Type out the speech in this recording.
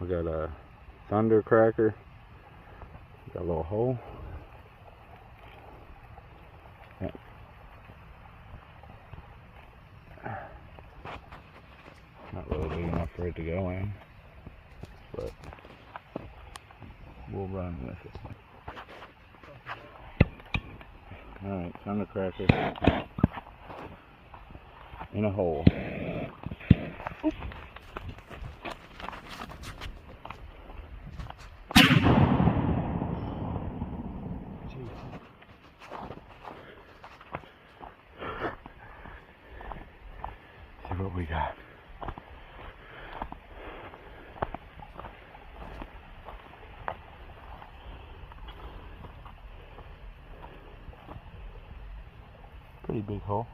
We got a Thundercracker. Got a little hole. Not really big enough for it to go in, but we'll run with it. Alright, Thundercracker in a hole. Oop. See what we got. Pretty big hole.